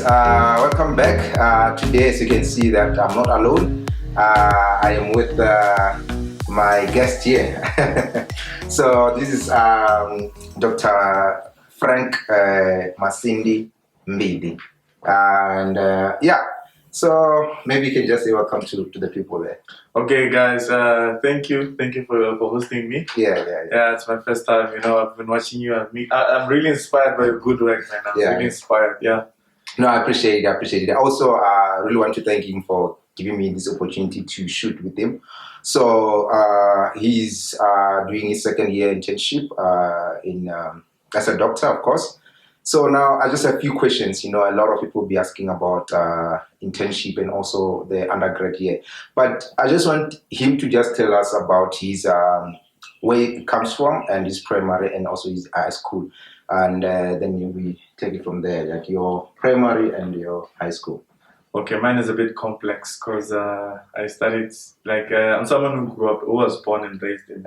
guys, welcome back. Today, as you can see, that I'm not alone. I am with my guest here. So this is Dr. Frank Masindi Mmbidi, and yeah. So maybe you can just say welcome to the people there. Okay, guys. Thank you for hosting me. Yeah. It's my first time. I've been watching you and me. I'm really inspired by your good work, man. I'm really inspired. Yeah. No, I appreciate it. Also, I really want to thank him for giving me this opportunity to shoot with him. So he's doing his second year internship in as a doctor, of course. So now I just have a few questions. A lot of people will be asking about internship and also the undergrad year. But I just want him to just tell us about his where he comes from and his primary and also his high school. And then we take it from there, like your primary and your high school. Okay, mine is a bit complex because I studied I'm someone who was born and raised in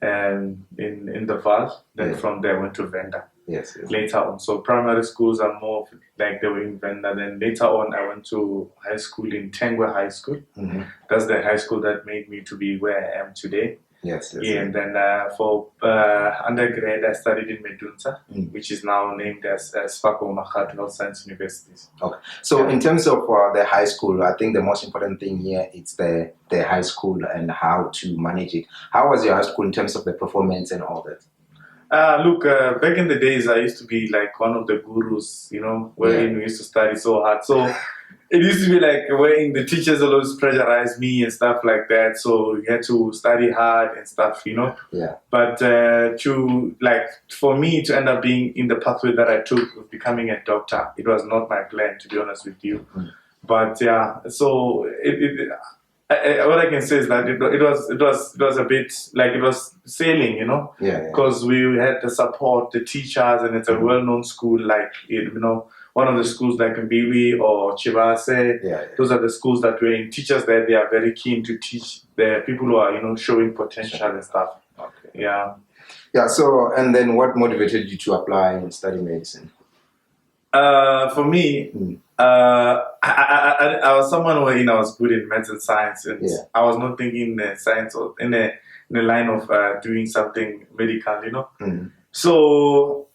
the Val. Then from there went to Venda. Yes. Later on, so primary schools are more like they were in Venda. Then later on, I went to high school in Tengwe High School. Mm-hmm. That's the high school that made me to be where I am today. Yes. And then for undergrad, I studied in Medunsa, which is now named as Sefako Makgatho University. Okay. So in terms of the high school, I think the most important thing here is the high school and how to manage it. How was your high school in terms of the performance and all that? Look, back in the days, I used to be like one of the gurus, wherein we used to study so hard. So it used to be like when the teachers always pressurized me and stuff like that. So you had to study hard and stuff, Yeah. But for me to end up being in the pathway that I took of becoming a doctor, it was not my plan, to be honest with you. But yeah, so what I can say is that it was a bit like it was sailing, because we had the support, the teachers, and it's a well-known school like one of the schools like Khubvi or Chivase. Those are the schools that we're in. Teachers there, they are very keen to teach the people who are showing potential and stuff. Okay. Yeah. So and then what motivated you to apply and study medicine? For me, I was someone where I was good in maths and science, and I was not thinking in science or in the line of doing something medical, So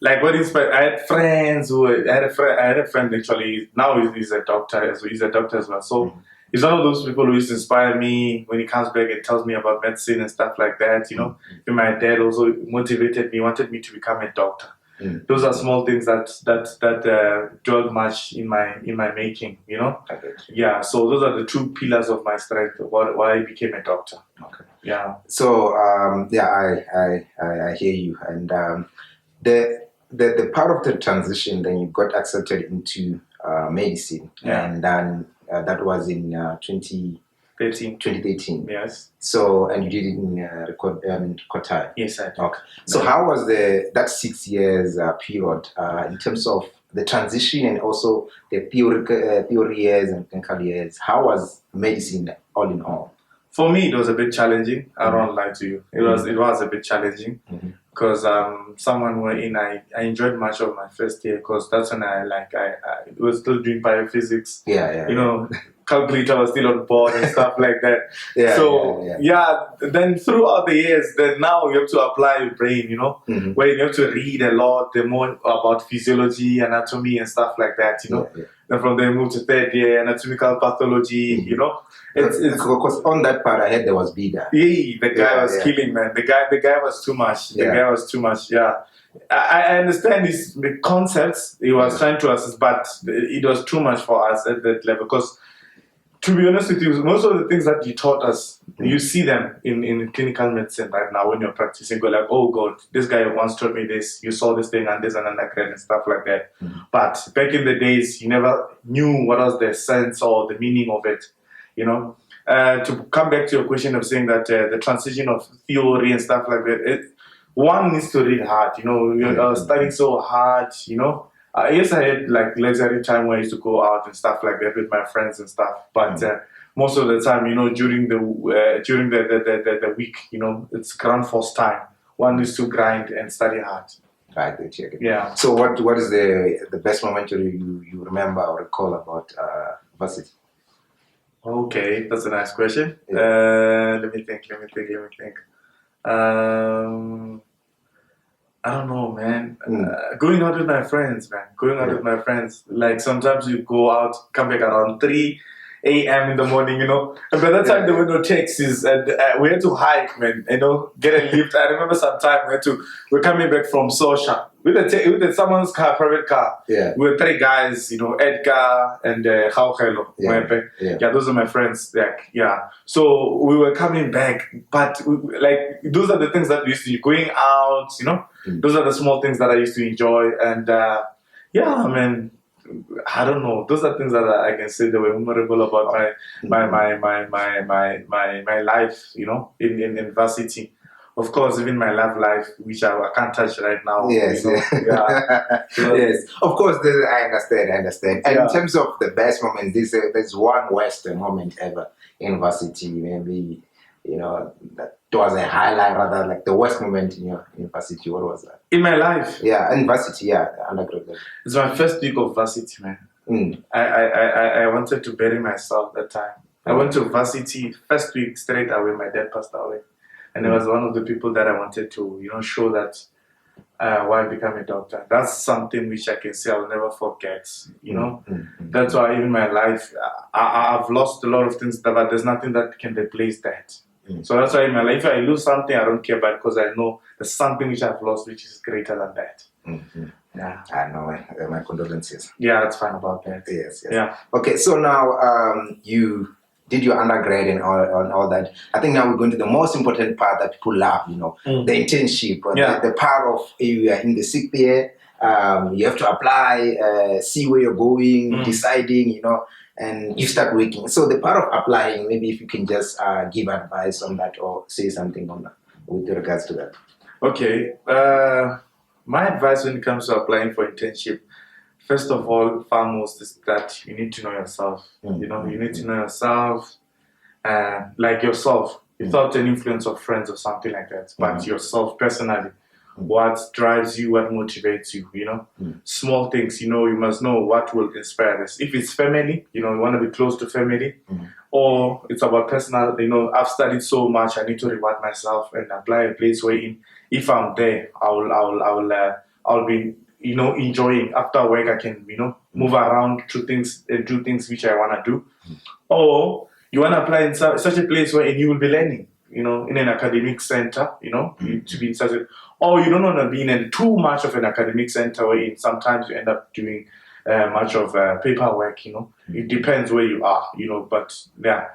what inspired? I had friends I had a friend actually. Now he's a doctor. He's a doctor as well. So he's one of those people who used to inspire me when he comes back and tells me about medicine and stuff like that. And my dad also motivated me, wanted me to become a doctor. Those are small things that dwell much in my making, Yeah, so those are the two pillars of my strength, why I became a doctor. Okay. Yeah. So I hear you, and the part of the transition, then you got accepted into medicine, and then that was in 2013. Yes. So, and you did it in Kotai. Yes, I did. Okay. So how was that 6 years period in terms of the transition and also the theory years and clinical years? How was medicine all in all? For me, it was a bit challenging. I don't lie to you. It was a bit challenging because someone wherein I enjoyed much of my first year because that's when I was still doing biophysics. Calculator was still on board and stuff like that. Then throughout the years, then now you have to apply your brain, where you have to read a lot, more about physiology, anatomy and stuff like that, Then from there move to third year, anatomical pathology, It's because on that part I heard there was Bida. Yeah, the guy was killing, man. The guy was too much. The guy was too much. Yeah. I understand the concepts he was trying to assist, but it was too much for us at that level because to be honest with you, most of the things that you taught us, you see them in clinical medicine right now when you're practicing. Go like, oh God, this guy once taught me this. You saw this thing and this and undergrad and stuff like that. But back in the days, you never knew what was the sense or the meaning of it. To come back to your question of saying that the transition of theory and stuff like that, one needs to read hard. You're studying so hard. Yes, I had leisure time where I used to go out and stuff like that with my friends and stuff. But most of the time, during the week, it's ground force time. One needs to grind and study hard. Right, they check it. Yeah. So what is the best moment you remember or recall about varsity? Okay, that's a nice question. Yeah. Let me think. I don't know, man. Going out with my friends, man. Going out with my friends. Like sometimes you go out, come back around 3 a.m. in the morning, you know. And by that time there were no taxis, and we had to hike, man. You know, get a lift. I remember sometime we're coming back from Sosha with someone's car, private car. Yeah. We were 3 guys, you know, Edgar and Khaukhelo. Yeah, those are my friends. Like, yeah. So we were coming back, but like those are the things that we used to do. Going out, you know. Those are the small things that I used to enjoy, and yeah, I mean, I don't know. Those are things that I can say that were memorable about my life, you know, in varsity. Of course, even my love life, which I can't touch right now. Yes, you know? yes. Of course, I understand. And in terms of the best moment, there's one worst moment ever in varsity. Maybe, you know, that was a highlight, rather like the worst moment in your varsity. What was that? In my life? Yeah, in varsity, yeah, undergraduate. It's my first week of varsity, man. I wanted to bury myself that time. I went to varsity, first week straight away, my dad passed away. And it was one of the people that I wanted to, you know, show that why I become a doctor. That's something which I can say I'll never forget, you know. That's why in my life, I've lost a lot of things, but there's nothing that can replace that. So that's why in my life, if I lose something, I don't care about it because I know there's something which I've lost which is greater than that. Yeah. I know, my condolences. Yeah, that's fine about that. Yes. Yeah. Okay, so now you did your undergrad and all that. I think now we're going to the most important part that people love, you know, the internship. The part of you are in the 6th year, you have to apply, see where you're going, deciding, you know, and you start working. So the part of applying, maybe if you can just give advice on that or say something on that with regards to that. Okay. My advice when it comes to applying for internship, first of all, foremost is that you need to know yourself. You know, you need to know yourself, like yourself, without an influence of friends or something like that, but yourself personally. What drives you, what motivates you, you know? Small things, you know, you must know what will inspire us. If it's family, you know, you want to be close to family, or it's about personal, you know, I've studied so much, I need to reward myself and apply a place where if I'm there, I'll be, you know, enjoying. After work, I can, you know, move around to things and do things which I want to do. Or you want to apply in such a place where you will be learning, you know, in an academic center, you know, to be in such a, or you don't want to be in too much of an academic center where sometimes you end up doing much of paperwork, you know. It depends where you are, you know, but yeah,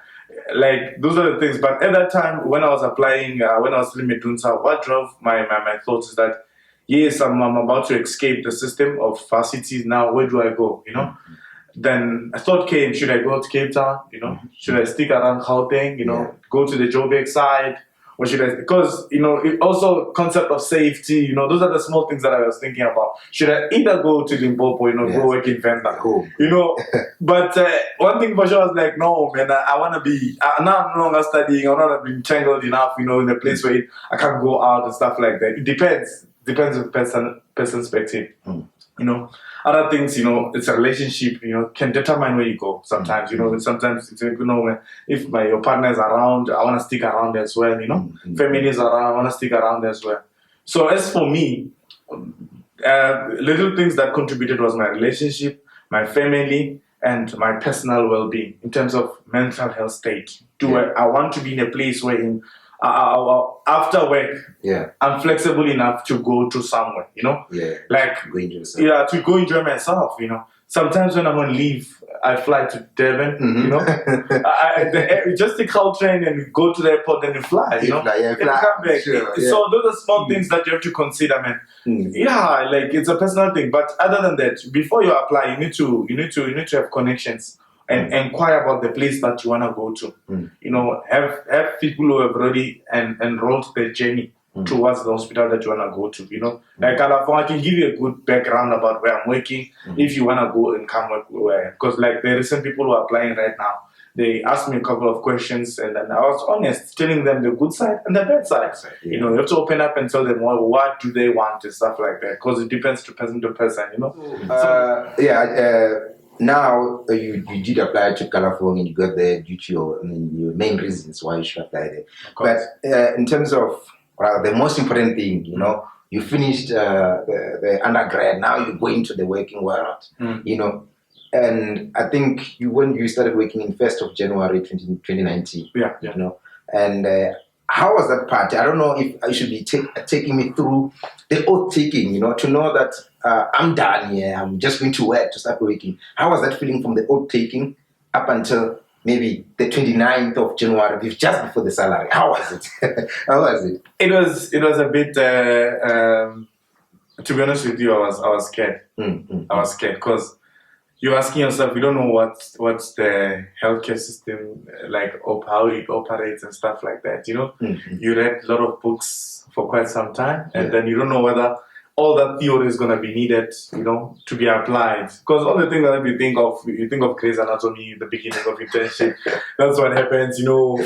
like those are the things. But at that time, when I was applying, when I was still in Medunsa, what drove my thoughts is that, yes, I'm about to escape the system of varsity. Now, where do I go, you know? Then I thought, should I go to Cape Town, you know? Should I stick around Gauteng, you know, go to the Joburg side? Or should I, because, you know, it also concept of safety, you know, those are the small things that I was thinking about. Should I either go to Limpopo, you know, go work in Venda, you know? But one thing for sure, I was like, no, man, I want to be, now I'm no longer studying, I'm not being tangled enough, you know, in a place where I can't go out and stuff like that. It depends on person's perspective, you know. Other things, you know, it's a relationship, you know, can determine where you go sometimes, you know. Sometimes, it's, you know, if your partner is around, I want to stick around as well, you know. Family is around, I want to stick around as well. So as for me, little things that contributed was my relationship, my family, and my personal well-being in terms of mental health state. I want to be in a place where after work, I'm flexible enough to go to somewhere, you know, like to go enjoy myself, you know. Sometimes when I'm on leave, I fly to Devon, you know. Just take our train and go to the airport and fly, you know. And come back. So those are small things that you have to consider, man. Yeah, like it's a personal thing. But other than that, before you apply, you need to have connections and inquire about the place that you want to go to. You know, have people who have already enrolled their journey towards the hospital that you want to go to, you know. Like Kalafong, I can give you a good background about where I'm working if you want to go and come work where. Because like there are some people who are applying right now. they asked me a couple of questions, and then I was honest, telling them the good side and the bad side. Yeah. You know, you have to open up and tell them what do they want and stuff like that, because it depends to person to person. You know. Now you did apply to Kalafong and you got there due to your main reasons why you should apply there. But in terms of the most important thing, you know, you finished the undergrad. Now you go into the working world. You know, and I think when you started working in 1st of January 2019. Yeah. You know, and how was that part? I don't know if I should be taking me through the oath taking, you know, to know that I'm done here. I'm just going to work, to start working. How was that feeling from the oath taking up until maybe the 29th of January, just before the salary? How was it? How was it? It was a bit. To be honest with you, I was scared. I was scared because you're asking yourself, you don't know what's the healthcare system like, how it operates and stuff like that. You know, you read a lot of books for quite some time, and then you don't know whether all that theory is going to be needed, you know, to be applied. Because all the things that you think of Grey's Anatomy, the beginning of internship, that's what happens, you know.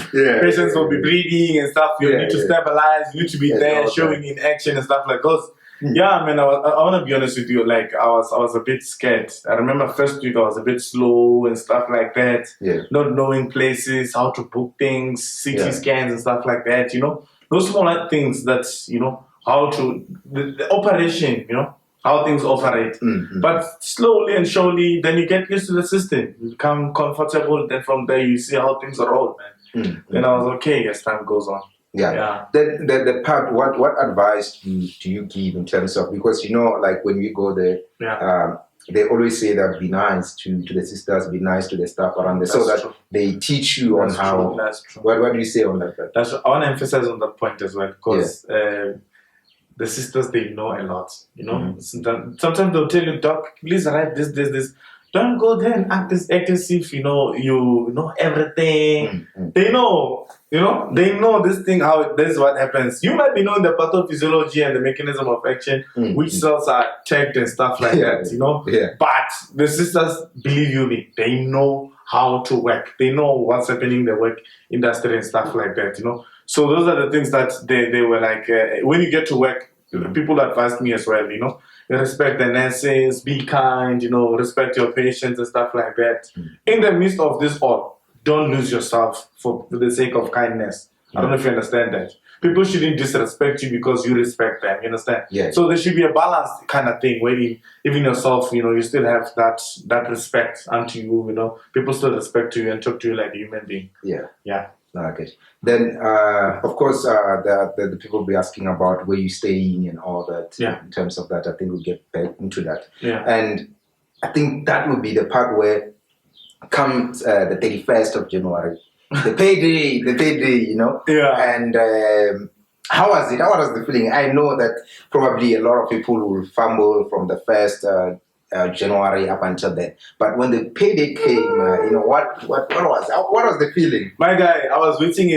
Patients will be bleeding and stuff. You need to stabilize, you need to be there, showing in action and stuff like that. Yeah, man, I want to be honest with you. Like, I was a bit scared. I remember first week I was a bit slow and stuff like that. Not knowing places, how to book things, CT scans and stuff like that. You know, those small things that, you know, how to the operation. You know, how things operate. But slowly and surely, then you get used to the system. You become comfortable. Then from there, you see how things roll, man. Then I was okay as time goes on. Then the part, what advice do you give in terms of, because you know, like when we go there, they always say that be nice to the sisters, be nice to the staff around there, so that they teach you on how. That's true. What do you say on that? I want to emphasize on that point as well, because the sisters, they know a lot. You know, sometimes they'll tell you, Doc, please write this. Don't go there and act as if you know everything. They know, you know, they know this thing, this is what happens. You might be knowing the pathophysiology and the mechanism of action, which cells are checked and stuff like that, you know. But the sisters, believe me, they know how to work. They know what's happening in the work industry and stuff like that, you know. So those are the things that they were like, when you get to work, people advised me as well, you know. Respect the nurses, be kind, you know, respect your patients and stuff like that. In the midst of this all, don't lose yourself for the sake of kindness. I don't know if you understand that. People shouldn't disrespect you because you respect them, you understand? So there should be a balanced kind of thing where even yourself, you know, you still have that respect unto you, you know. People still respect you and talk to you like a human being. Okay. Then, of course, the people will be asking about where you're staying and all that. In terms of that, I think we'll get back into that. And I think that will be the part where comes the 31st of January, the payday, you know. And how was it? How was the feeling? I know that probably a lot of people will fumble from the first January up until then. But when the payday came, you know, what was the feeling? My guy, I was waiting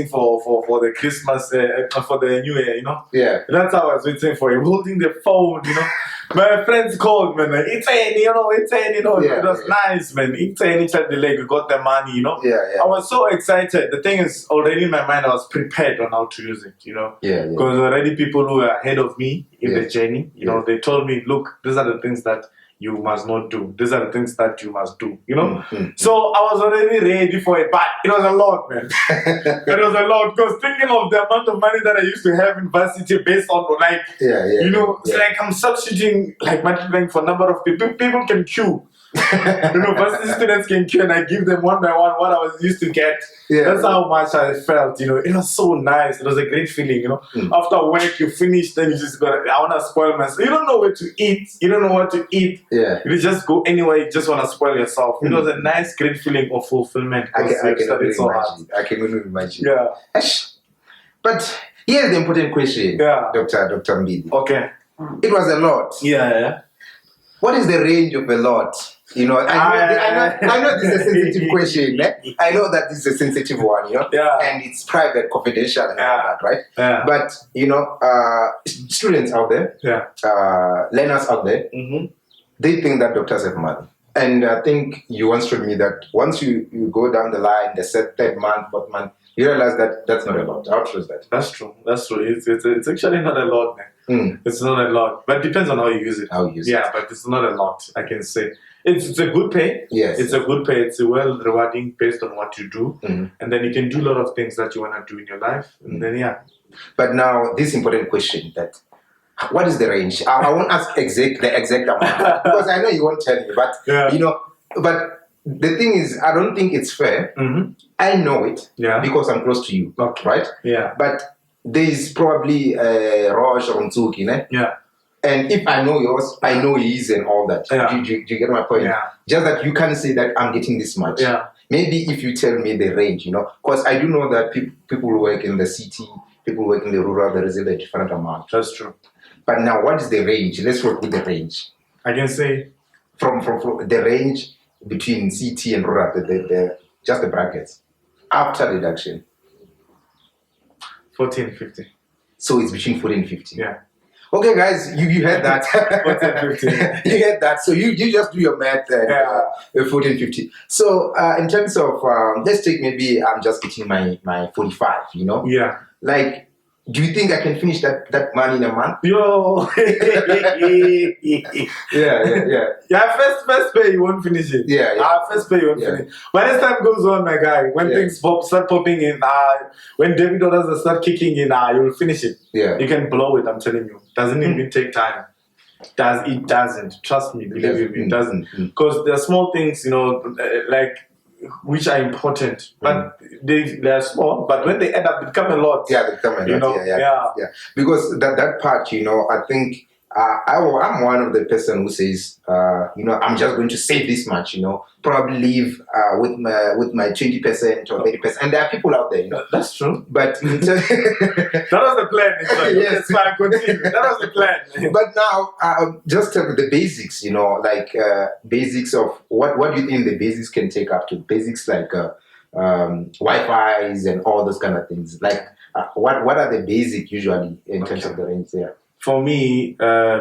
for the Christmas, for the New Year, you know. That's how I was waiting for him, holding the phone, you know. My friends called, man. It's you know. It was nice, man. It's the leg, we got the money, you know. I was so excited. The thing is, already in my mind, I was prepared on how to use it, you know. Because already people who were ahead of me in the journey, you know, they told me, look, these are the things that you must not do. These are the things that you must do, you know. So I was already ready for it, but it was a lot, man. It was a lot, because thinking of the amount of money that I used to have in varsity based on, like, you know, it's like I'm substituting, like, multiplying for number of people. People can queue. You know, varsity students can queue, and I give them one by one what I was used to get. That's how much I felt, you know. It was so nice. It was a great feeling, you know. After work, you finish, then you just go, I want to spoil myself. You don't know where to eat. You don't know what to eat. You just go anywhere. You just want to spoil yourself. It was a nice, great feeling of fulfillment. I can really imagine. But here's the important question, Dr. Mmbidi. Okay. It was a lot. What is the range of a lot? You know, I know this is a sensitive question. I know that this is a sensitive one, you know, and it's private, confidential, and all that, right? But you know, students out there, learners out there, they think that doctors have money. And I think you once told me that once you go down the line, the third month, fourth month, you realize that that's not a lot. How true is that? That's true. It's actually not a lot, man. It's not a lot, but it depends on how you use it. Yeah, but it's not a lot, I can say. It's a good pay. Yes. It's a good pay. It's well rewarding based on what you do. And then you can do a lot of things that you want to do in your life. And then, yeah. But now, this important question that, what is the range? I won't ask the exact amount because I know you won't tell me. But, but the thing is, I don't think it's fair. I know it because I'm close to you. Okay. Right? Yeah. But there is probably Raj or Nzuki, Yeah. And if I know yours, I know his and all that. Yeah. Do you get my point? Yeah. Just that you can't say that I'm getting this much. Yeah. Maybe if you tell me the range, because I do know that people who work in the city, people who work in the rural, there is a different amount. That's true. But now, what is the range? Let's work with the range. I can say from the range between city and rural, just the brackets after deduction. 40 and 50. So it's between 40 and 50. Yeah. Okay, guys, you heard that. 40 and 50. You heard that. So you just do your math. 40 and 50. So in terms of let's take maybe I'm just getting my 45. Yeah. Like, do you think I can finish that money in a month? Yo. Yeah. First pay you won't finish it. First pay you won't finish. But as time goes on, my guy, when things start popping in, when David orders start kicking in, you'll finish it. Yeah. You can blow it. I'm telling you. Doesn't even take time. It doesn't. Trust me. Believe me, it doesn't. Because there are small things, like, which are important, but they are small. But when they add up, they become a lot. Yeah, they become a lot. Yeah. Because that part, I think I'm one of the person who says, I'm just going to save this much. Probably leave with my 20% or 30%. And there are people out there. That's true. But that was the plan. Yes, fine. Continue. That was the plan. But now, just the basics. Like basics of what do you think the basics can take up to? Basics like Wi-Fi's and all those kind of things. Like what are the basic usually in terms of the range there? For me,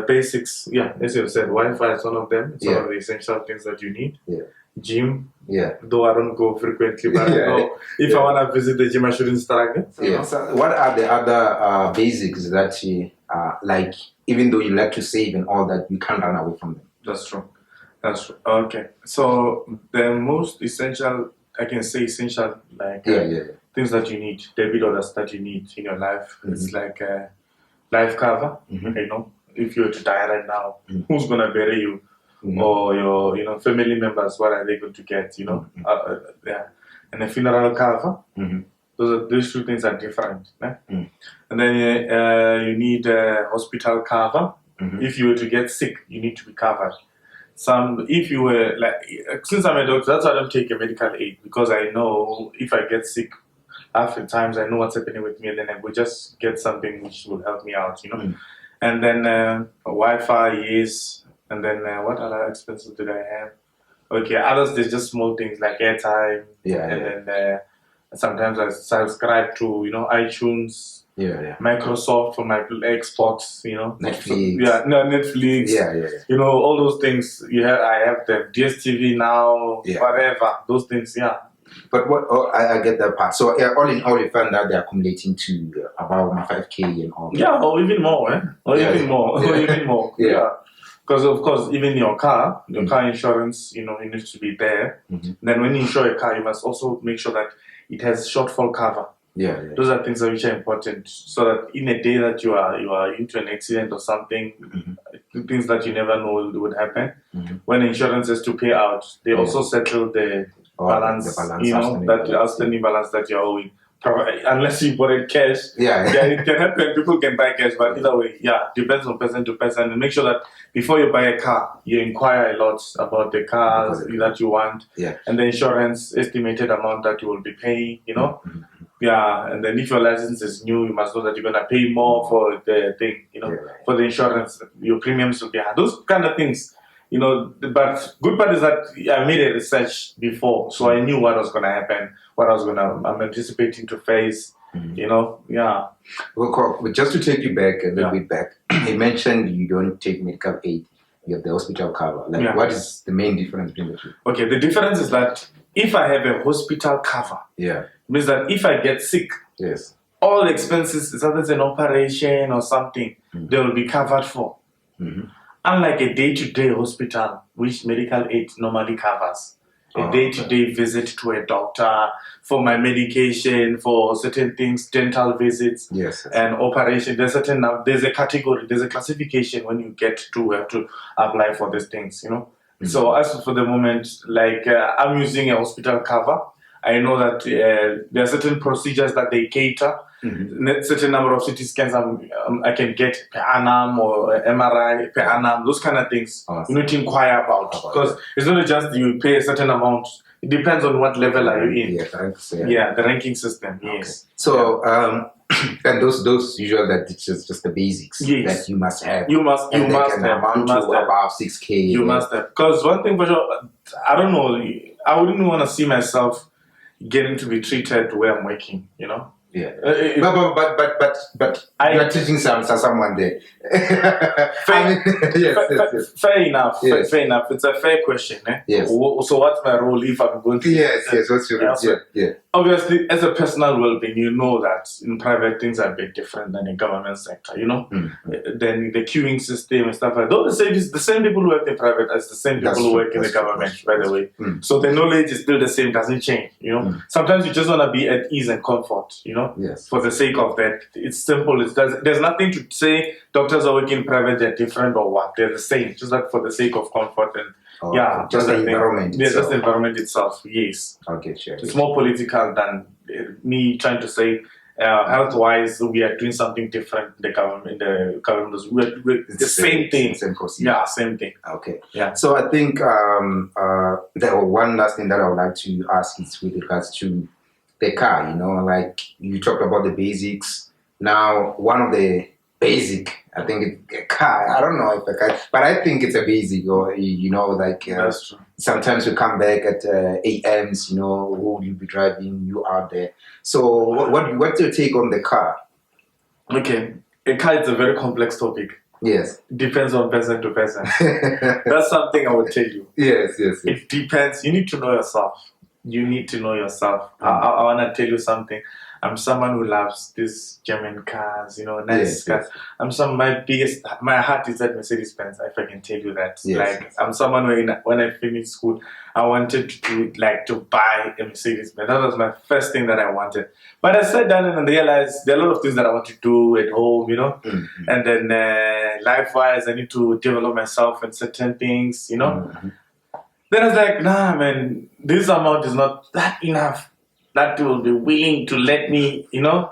basics, as you said, Wi-Fi is one of them. It's one of the essential things that you need. Yeah. Gym. Yeah. Though I don't go frequently, but if I want to visit the gym, I shouldn't struggle. So what are the other basics that you like, even though you like to save and all that, you can't run away from them? That's true. Okay. So the most essential, I can say essential, like things that you need, debit orders that you need in your life. It's like life cover. If you were to die right now, who's gonna bury you? Or your family members, what are they going to get? And a funeral cover. Those two things are different. And then you need a hospital cover. If you were to get sick, you need to be covered. If you were since I'm a doctor, that's why I don't take a medical aid, because I know if I get sick, half the times I know what's happening with me, and then I will just get something which will help me out, And then Wi-Fi is, and then what other expenses did I have? Okay, others, there's just small things like airtime. And then sometimes I subscribe to, iTunes. Microsoft for my Xbox, Netflix. Netflix. All those things. I have the DSTV now, whatever. Those things, But I get that part. So all in all, you find that they're accumulating to about 5K and all that. Yeah, or even more, even more. Because of course, even your car insurance, it needs to be there. Then when you insure a car, you must also make sure that it has shortfall cover. Those are things which are important, so that in a day that you are into an accident or something, things that you never know would happen. When insurance has to pay out, they also settle the balance, that outstanding balance that you're owing. Unless you bought it cash, it can happen. People can buy cash, but either way, depends on person to person. And make sure that before you buy a car, you inquire a lot about the cars that you want, and the insurance estimated amount that you will be paying. And then if your license is new, you must know that you're gonna pay more for the thing. For the insurance, your premiums will be high. Those kind of things. But good part is that I made a research before, so I knew what was going to happen, I'm anticipating to face, Well, just to take you back a little bit back, you mentioned you don't take medical aid. you have the hospital cover. Like, what is the main difference between the two? Okay, the difference is that if I have a hospital cover, it means that if I get sick, all the expenses, whether it's an operation or something, they will be covered for. Unlike a day-to-day hospital, which medical aid normally covers. A day-to-day visit to a doctor for my medication, for certain things, dental visits, and operation. There's a category, there's a classification when you get to have to apply for these things, you know. So as for the moment, like I'm using a hospital cover. I know that there are certain procedures that they cater. Certain number of CT scans I can get per annum or MRI per annum, those kind of things you need to inquire about. Because it's not just you pay a certain amount. It depends on what level are you in. The ranking system, yes. So, and those usually that it's just the basics that you must have. You must have. About 6K. You must have. Because one thing for sure, I don't know, I wouldn't want to see myself getting to be treated where I'm working, you know? But you're teaching someone there. Fair enough. Fair enough. It's a fair question. So what's my role if I'm going to? What's your role? Obviously, as a personal well-being, you know that in private things are a bit different than in government sector. You know, then the queuing system and stuff like that. The same people who work in private as the same people who work in the government. By the way, so the knowledge is still the same. Doesn't change. You know, sometimes you just want to be at ease and comfort. You know. For the sake of that, it's simple. There's nothing to say doctors are working private, they're different or what. They're the same, just that for the sake of comfort and just the environment. Just the environment itself. Yes. Okay, sure. It's more political than me trying to say health-wise we are doing something different. The government we're the same thing. Same procedure. Yeah, same thing. Okay. Yeah. So I think the one last thing that I would like to ask is with regards to the car, you know, like you talked about the basics. Now, one of the basic, I think it's a car. I don't know if a car, but I think it's a basic, or you know, like sometimes we come back at AMs, you know, who will you be driving? You out there. So, what's your take on the car? Okay, a car is a very complex topic. Yes. Depends on person to person. That's something I would tell you. Yes. It depends. You need to know yourself. You need to know yourself. I want to tell you something. I'm someone who loves these German cars, you know, nice cars. My heart is at Mercedes-Benz, if I can tell you that. Like, I'm someone who, when I finished school, I wanted to buy a Mercedes-Benz. That was my first thing that I wanted. But I sat down and realized there are a lot of things that I want to do at home, you know. And then life-wise, I need to develop myself in certain things, you know. Then I was like, nah, man, this amount is not that enough. That will be willing to let me, you know.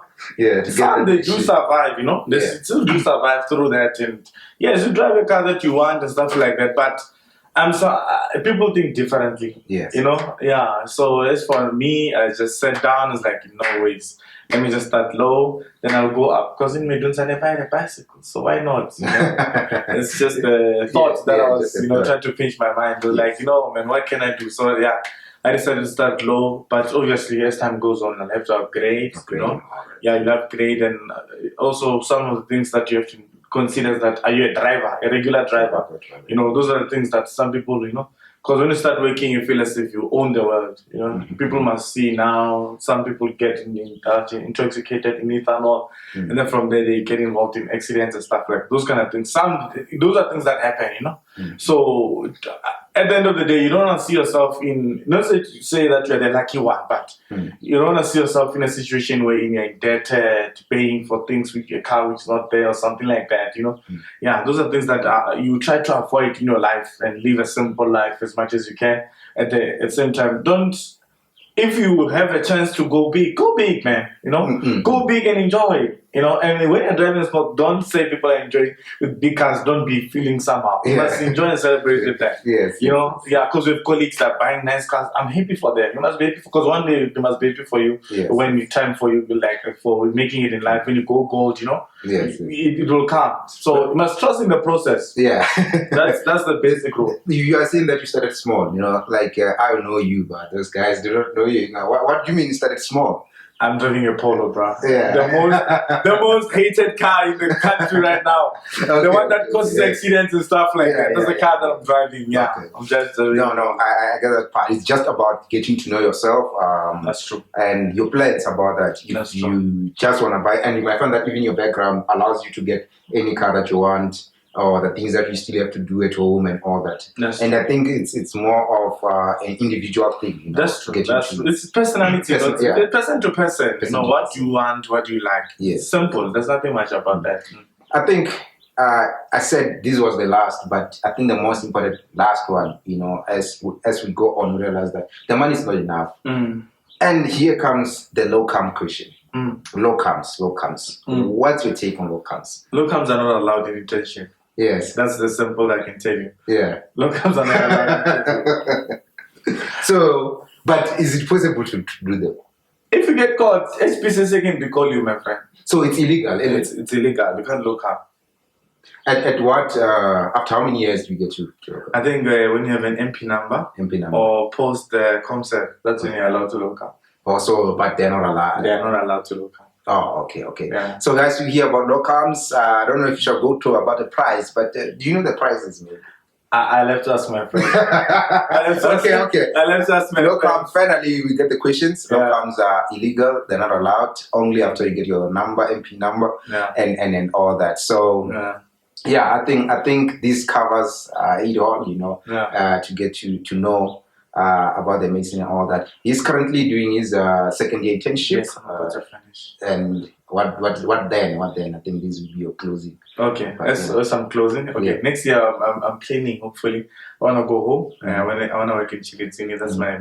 Some they do survive, you know. They still do survive through that. And yes, you drive a car that you want and stuff like that. But people think differently. You know. Yeah. So as for me, I just sat down. It's like, no ways. Let me just start low, then I'll go up. Because in Medun's I buy a bicycle, so why not? You know? It's just the thought that I was, you know, trying to pinch my mind. Like, you know, man, what can I do? So yeah, I decided to start low, but obviously as time goes on, I'll have to upgrade. You know, you'll upgrade, and also some of the things that you have to consider that are you a driver, a regular driver? You know, those are the things that some people, you know. Because when you start working, you feel as if you own the world. You know, people must see now. Some people get intoxicated in ethanol, and then from there they get involved in accidents and stuff like those kind of things. Those are things that happen. You know, so at the end of the day, you don't want to see yourself in. Not say that you're the lucky one, but you don't want to see yourself in a situation where you're indebted, paying for things with your car which is not there or something like that. You know, yeah, those are things that you try to avoid in your life and live a simple life as much as you can. At the same time, if you have a chance to go big, man. You know, go big and enjoy. You know, and when you're driving a sport, don't say people are enjoying with big cars. Don't be feeling somehow. You must enjoy and celebrate with that. You know, because with colleagues that are buying nice cars, I'm happy for them. You must be happy because one day they must be happy for you. When it's time for you, like for making it in life, when you go gold, you know, it will come. So you must trust in the process. That's the basic rule. You are saying that you started small. You know, like I know you, but those guys do not know you. Now, what do you mean you started small? I'm driving a Polo, bro. Yeah. The most hated car in the country right now. Okay, the one that causes accidents and stuff like that. That's the car that I'm driving. Yeah. Okay. I'm just driving. No, I get that part. It's just about getting to know yourself. That's true. And your plans about that. If you just want to buy, and you might find that even your background allows you to get any car that you want, or the things that you still have to do at home and all that. And I think it's more of an individual thing. You know, that's true. It's personality. Person to person. You know, what you want, what you like. Yes. Simple. There's nothing much about that. I think I said this was the last, but I think the most important last one, you know, as we go on, we realize that the money is not enough. And here comes the low-cam question. Low-cams. What's your take on low-cams? Low-cams are not allowed in internship. Yes. That's the simple I can tell you. Yeah. Low-cams are not allowed in internship. So, but is it possible to do them? If you get caught, HPCC can call you, my friend. So it's illegal. It's illegal. You can't low-cam. At what, after how many years do you get to? I think when you have an MP number. Or post ComServe, that's when you're allowed to low-cam. Also, but they're not allowed. They are not allowed to low-cam. Oh, okay. Yeah. So guys, you hear about low-cams. I don't know if you shall go to about the price, but do you know the prices, maybe? I'll have to ask my friend. Okay. I'll have to ask my friend. Finally, we get the questions. Low-cams are illegal. They're not allowed. Only after you get your number, MP number, and all that. So, I think this covers it all, you know, to get to know about the medicine and all that. He's currently doing his second year internship. Yes, I'm about to finish. And what then? I think this will be your closing. Okay, that's some closing. Okay, next year I'm planning. Hopefully, I want to go home. I want to work in Chilizini. That's my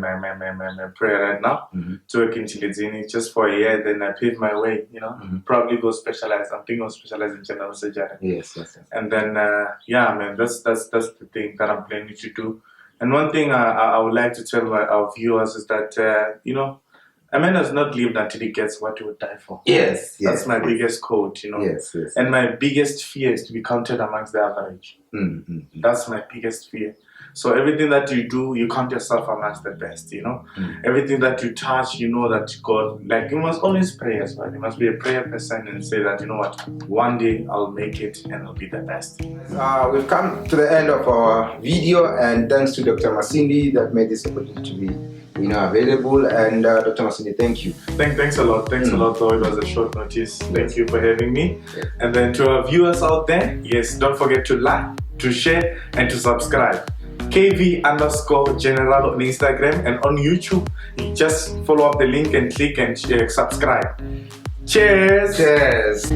prayer right now. To work in Chilizini just for a year. Then I pave my way. You know, probably go specialize. I'm thinking of specialize in general surgery. Yes. And then man, that's the thing that I'm planning to do. And one thing I would like to tell our viewers is that you know, a man does not live until he gets what he would die for. Yes. That's my biggest quote, you know. Yes. And my biggest fear is to be counted amongst the average. That's my biggest fear. So everything that you do, you count yourself amongst the best, you know. Everything that you touch, you know that God, like you must always pray as well. You must be a prayer person and say that, you know what, one day I'll make it and I'll be the best. We've come to the end of our video, and thanks to Dr. Masindi that made this opportunity to be available. And Dr. Masindi, thank you. Thanks a lot. Thanks a lot, though it was a short notice. Thank you for having me. And then to our viewers out there, yes, don't forget to like, to share, and to subscribe. KV_general on Instagram, and on YouTube, you just follow up the link and click and subscribe. Cheers!